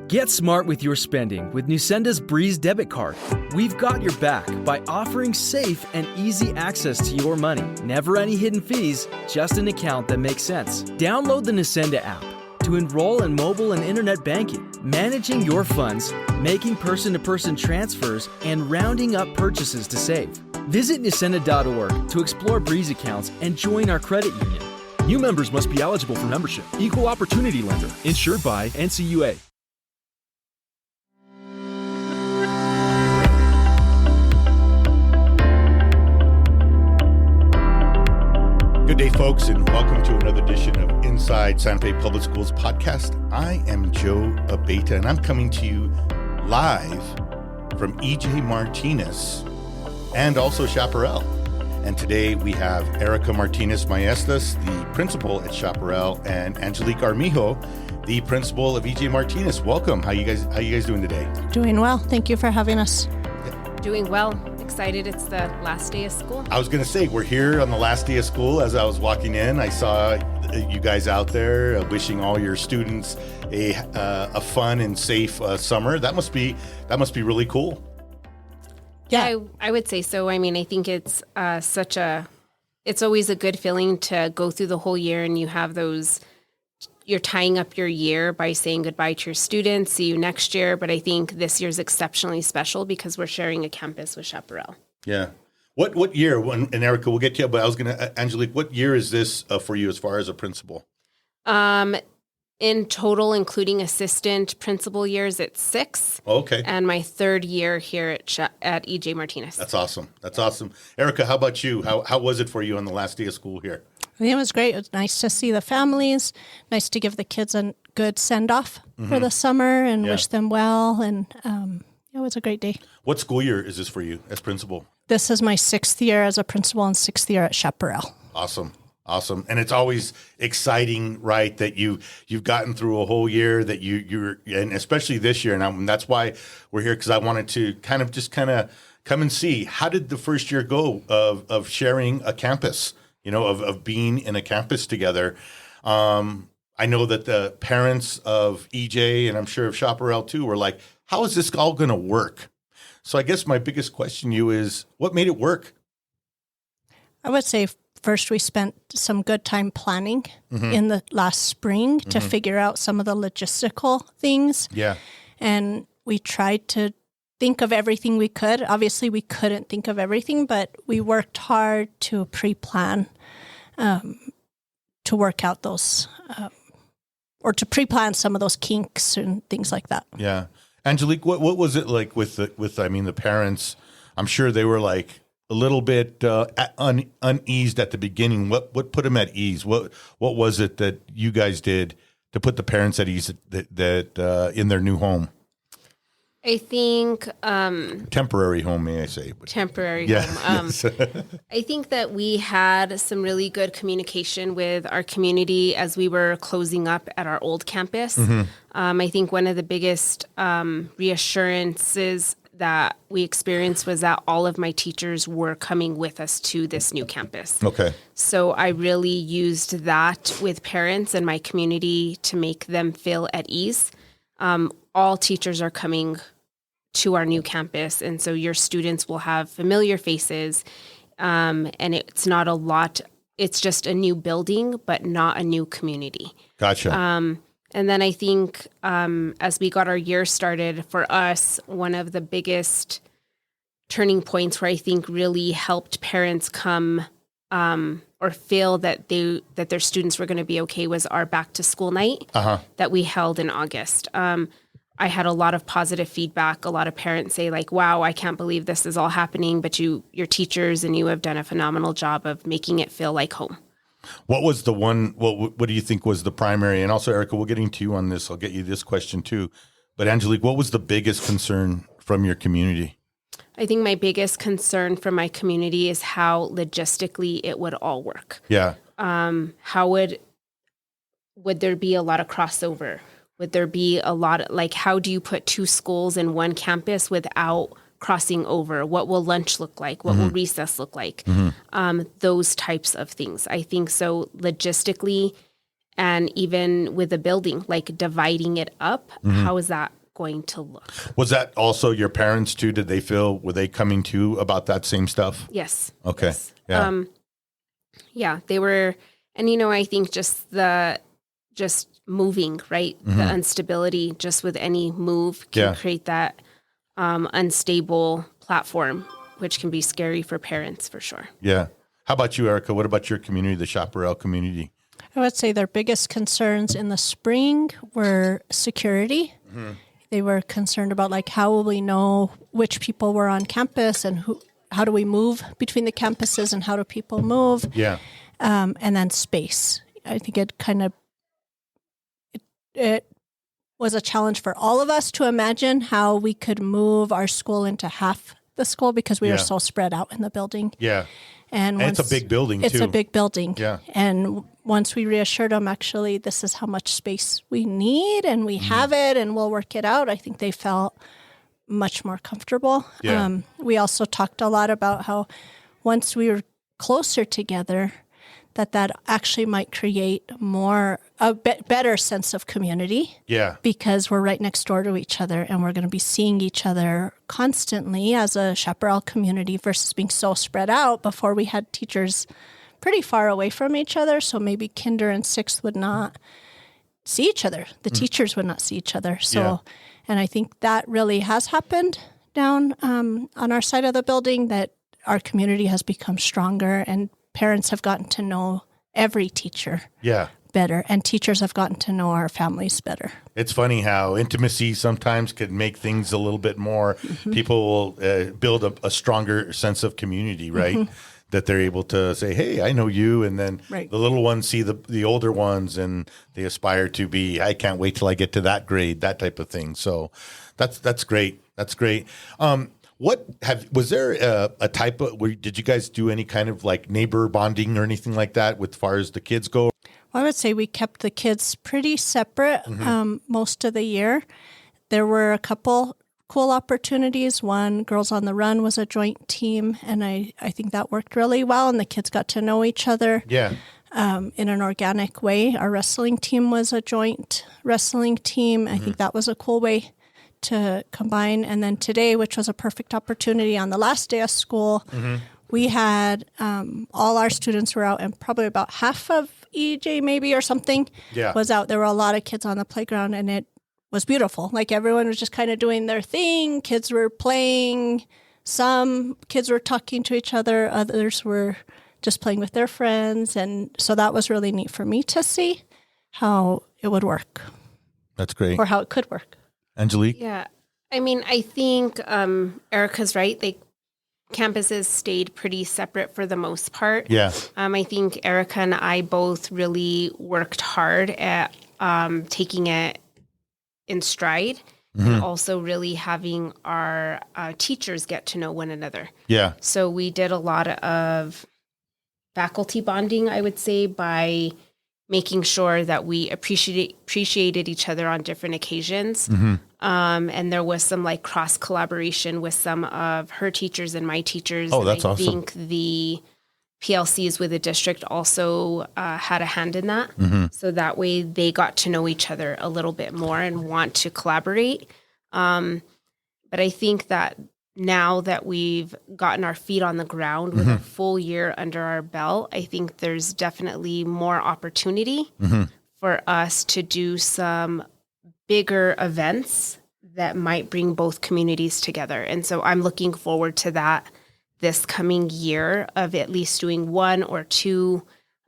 Get smart with your spending with Nucenda's Breeze debit card. We've got your back by offering safe and easy access to your money. Never any hidden fees, just an account that makes sense. Download the Nucenda app to enroll in mobile and internet banking, managing your funds, making person-to-person transfers, and rounding up purchases to save. Visit Nucenda.org to explore Breeze accounts and join our credit union. New members must be eligible for membership. Equal opportunity lender. Insured by NCUA. Good day, folks, and welcome to another edition of Inside Santa Fe Public Schools podcast. I am Joe Abeta, and I'm coming to you live from EJ Martinez and also Chaparral. And today we have Erica Martinez-Maestas, the principal at Chaparral, and Angelique Armijo, the principal of EJ Martinez. Welcome. How you guys doing today? Doing well. Thank you for having us. Doing well. Excited. It's the last day of school. I was going to say, we're here on the last day of school. As I was walking in, I saw you guys out there wishing all your students a fun and safe summer. That must be really cool. Yeah, I would say so. I mean, I think it's it's always a good feeling to go through the whole year and you have you're tying up your year by saying goodbye to your students, see you next year. But I think this year's exceptionally special because we're sharing a campus with Chaparral. Yeah. What year, and Erica, we'll get to you, but I was going to, Angelique, what year is this for you as far as a principal? In total, including assistant principal years, it's 6. Okay. And my 3rd year here at EJ Martinez. That's awesome. Erica, how about you? How was it for you on the last day of school here? I think it was great. It was nice to see the families, nice to give the kids a good send-off for the summer and wish them well. And it was a great day. What school year is this for you as principal? This is my 6th year as a principal and 6th year at Chaparral. Awesome. And it's always exciting, right, that you've gotten through a whole year, that you're, and especially this year. And that's why we're here, because I wanted to kind of come and see, how did the first year go of sharing a campus, of being in a campus together. I know that the parents of EJ, and I'm sure of Chaparral too, were like, how is this all going to work? So I guess my biggest question to you is, what made it work? I would say first we spent some good time planning in the last spring to figure out some of the logistical things. Yeah. And we tried to think of everything we could. Obviously, we couldn't think of everything, but we worked hard to pre-plan to work out those, or to pre-plan some of those kinks and things like that. Yeah. Angelique, what was it like with the parents? I'm sure they were like a little bit uneased at the beginning. What put them at ease? What was it that you guys did to put the parents at ease that in their new home? I think temporary home, may I say? Temporary home. Yes. I think that we had some really good communication with our community as we were closing up at our old campus. I think one of the biggest reassurances that we experienced was that all of my teachers were coming with us to this new campus. Okay. So I really used that with parents and my community to make them feel at ease. All teachers are coming to our new campus, and so your students will have familiar faces, and it's not a lot. It's just a new building, but not a new community. Gotcha. And then I think as we got our year started, for us, one of the biggest turning points where I think really helped parents come or feel that their students were going to be okay was our back to school night that we held in August. I had a lot of positive feedback. A lot of parents say like, wow, I can't believe this is all happening, but your teachers and you have done a phenomenal job of making it feel like home. What was the one, what do you think was the primary? And also, Erica, we'll get into you on this. I'll get you this question too. But Angelique, what was the biggest concern from your community? I think my biggest concern from my community is how logistically it would all work. Yeah. How would there be a lot of crossover? Would there be a lot of, like, how do you put 2 schools in one campus without crossing over? What will lunch look like? What will recess look like? Those types of things. I think so logistically, And even with the building, like dividing it up, how is that going to look? Was that also your parents too? Were they coming to you about that same stuff? Yes. Okay. Yes. Yeah. Yeah, they were. And, I think just moving, right? The instability just with any move can create that unstable platform, which can be scary for parents for sure. Yeah. How about you, Erica? What about your community, the Chaparral community? I would say their biggest concerns in the spring were security. They were concerned about like, how will we know which people were on campus and how do we move between the campuses and how do people move? Yeah. And then space. I think it was a challenge for all of us to imagine how we could move our school into half the school because we were so spread out in the building. Yeah. And it's a big building, too. It's a big building. Yeah. And once we reassured them, actually, this is how much space we need and we have it and we'll work it out, I think they felt much more comfortable. Yeah. We also talked a lot about how once we were closer together, that actually might create a better sense of community. Yeah. Because we're right next door to each other and we're going to be seeing each other constantly as a Chaparral community versus being so spread out. Before we had teachers pretty far away from each other, so maybe kinder and sixth would not see each other. The teachers would not see each other. So, and I think that really has happened down on our side of the building, that our community has become stronger and parents have gotten to know every teacher better, and teachers have gotten to know our families better. It's funny how intimacy sometimes could make things a little bit more. People will build a stronger sense of community, right? That they're able to say, hey, I know you. And then the little ones see the older ones and they aspire to be, I can't wait till I get to that grade, that type of thing. So that's great. That's great. Was there a type of, did you guys do any kind of like neighbor bonding or anything like that with far as the kids go? Well, I would say we kept the kids pretty separate most of the year. There were a couple cool opportunities. One, Girls on the Run was a joint team, and I think that worked really well, and the kids got to know each other in an organic way. Our wrestling team was a joint wrestling team. I think that was a cool way to combine. And then today, which was a perfect opportunity on the last day of school, we had all our students were out, and probably about half of EJ maybe or something was out. There were a lot of kids on the playground, and it was beautiful. Like everyone was just kind of doing their thing. Kids were playing. Some kids were talking to each other. Others were just playing with their friends. And so that was really neat for me to see how it would work. That's great. Or how it could work. Angelique? Yeah. I mean, I think Erica's right. Campuses stayed pretty separate for the most part. Yeah. I think Erica and I both really worked hard at taking it in stride and also really having our teachers get to know one another. Yeah. So we did a lot of faculty bonding, I would say, by making sure that we appreciated each other on different occasions. And there was some like cross collaboration with some of her teachers and my teachers. Oh, that's awesome. I think the PLCs with the district also had a hand in that. So that way they got to know each other a little bit more and want to collaborate. But I think that now that we've gotten our feet on the ground with a full year under our belt, I think there's definitely more opportunity for us to do some bigger events that might bring both communities together. And so I'm looking forward to that this coming year, of at least doing one or two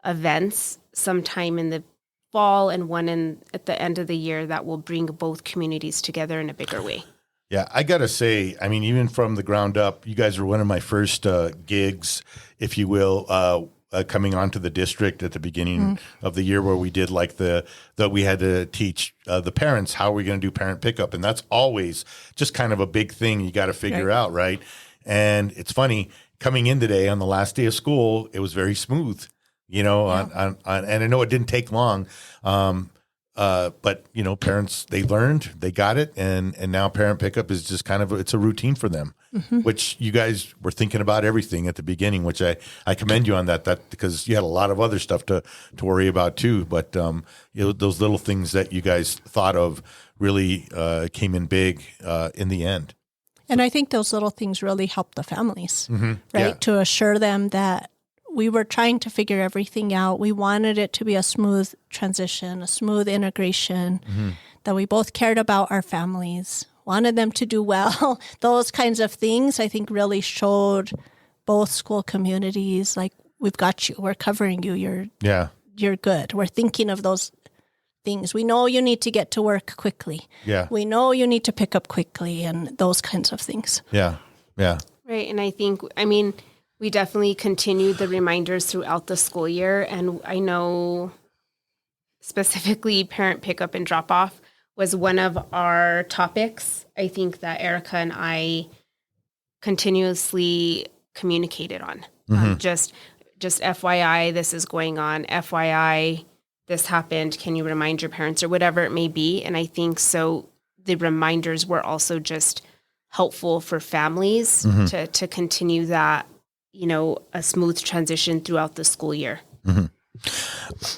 events sometime in the fall and one at the end of the year that will bring both communities together in a bigger way. Yeah, I got to say, I mean, even from the ground up, you guys were one of my first gigs, if you will, coming onto the district at the beginning of the year, where we did like we had to teach the parents how we're going to do parent pickup. And that's always just kind of a big thing you got to figure out, right? And it's funny, coming in today on the last day of school, it was very smooth, you know, and I know it didn't take long. But parents, they learned, they got it, and now parent pickup is just kind of it's a routine for them. Which you guys were thinking about everything at the beginning, which I commend you on that because you had a lot of other stuff to worry about too. But those little things that you guys thought of really came in big in the end. And I think those little things really helped the families, right? Yeah. To assure them that we were trying to figure everything out. We wanted it to be a smooth transition, a smooth integration, that we both cared about our families, wanted them to do well. Those kinds of things, I think, really showed both school communities, like, we've got you. We're covering you. You're good. We're thinking of those things. We know you need to get to work quickly. Yeah. We know you need to pick up quickly, and those kinds of things. Yeah. Yeah. Right. And I think, we definitely continued the reminders throughout the school year. And I know specifically parent pickup and drop off was one of our topics. I think that Erica and I continuously communicated on. Just FYI, this is going on. FYI, this happened. Can you remind your parents, or whatever it may be? And I think so the reminders were also just helpful for families to continue that, a smooth transition throughout the school year.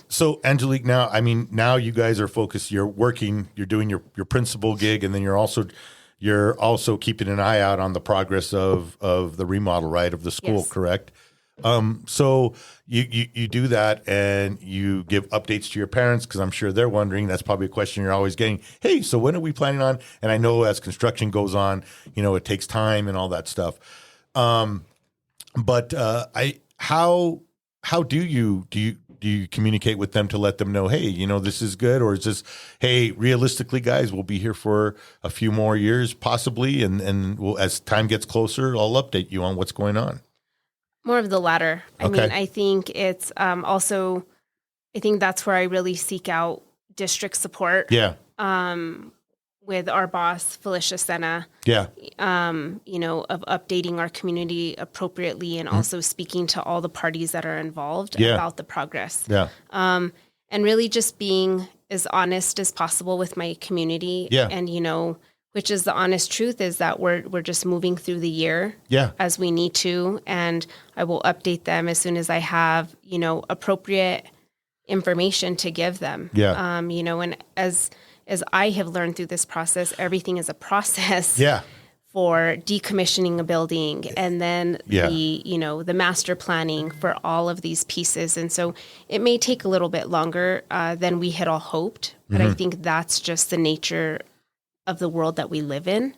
So Angelique, now you guys are focused, you're working, you're doing your principal gig, and then you're also keeping an eye out on the progress of the remodel, right, of the school, Yes. correct? So you do that and you give updates to your parents, because I'm sure they're wondering, that's probably a question you're always getting. Hey, so when are we planning on? And I know as construction goes on, it takes time and all that stuff. But how do you communicate with them to let them know, hey, this is good? Or is this, hey, realistically, guys, we'll be here for a few more years possibly. And we'll, as time gets closer, I'll update you on what's going on. More of the latter. Okay. I think it's also, I think that's where I really seek out district support. Yeah. With our boss, Felicia Senna. Yeah. Of updating our community appropriately and also speaking to all the parties that are involved Yeah. about the progress. Yeah. And really just being as honest as possible with my community. Yeah. And, which is the honest truth, is that we're just moving through the year Yeah. as we need to. And I will update them as soon as I have, appropriate information to give them. Yeah. And as I have learned through this process, everything is a process. Yeah. For decommissioning a building, and then Yeah. the master planning for all of these pieces. And so it may take a little bit longer than we had all hoped, but I think that's just the nature of the world that we live in.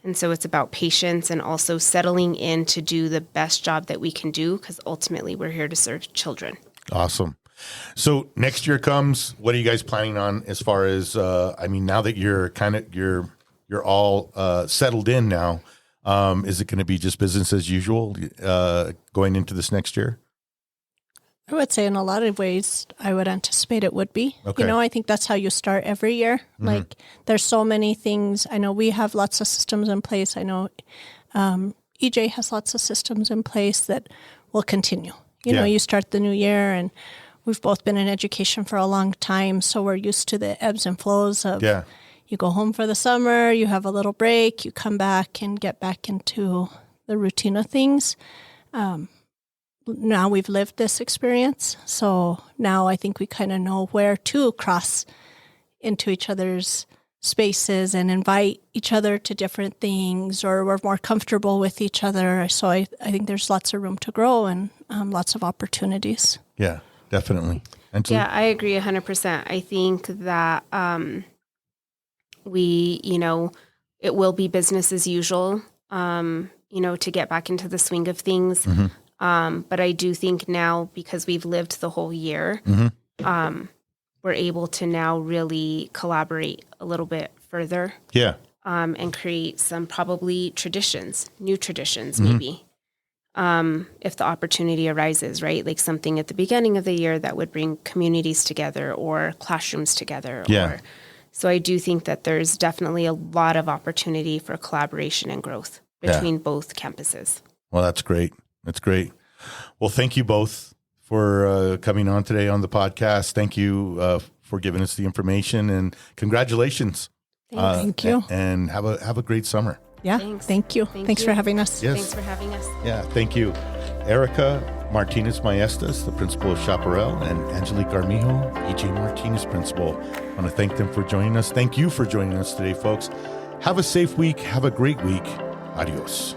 And so it's about patience and also settling in to do the best job that we can do, because ultimately we're here to serve children. Awesome. So next year comes, what are you guys planning on as far as, now that you're all settled in now, is it going to be just business as usual going into this next year? I would say in a lot of ways, I would anticipate it would be. Okay. I think that's how you start every year. Like, there's so many things. I know we have lots of systems in place. I know EJ has lots of systems in place that will continue. You start the new year, and we've both been in education for a long time, so we're used to the ebbs and flows of you go home for the summer, you have a little break, you come back and get back into the routine of things. Now we've lived this experience, so now I think we kind of know where to cross into each other's spaces and invite each other to different things, or we're more comfortable with each other. So I think there's lots of room to grow and lots of opportunities. Yeah, definitely. Yeah, I agree 100%. I think that it will be business as usual, to get back into the swing of things. But I do think now, because we've lived the whole year, we're able to now really collaborate a little bit further. Yeah. And create some probably new traditions, maybe. If the opportunity arises, right? Like something at the beginning of the year that would bring communities together or classrooms together. Yeah. So I do think that there's definitely a lot of opportunity for collaboration and growth between both campuses. Well, that's great. That's great. Well, thank you both for coming on today on the podcast. Thank you for giving us the information, and congratulations. Thank you. And have a great summer. Yeah. Thanks. Thank you. Thanks for having us. Yes. Thanks for having us. Yeah, thank you. Erica Martinez-Maestas, the principal of Chaparral, and Angelique Armijo, EJ Martinez principal. I want to thank them for joining us. Thank you for joining us today, folks. Have a safe week. Have a great week. Adios.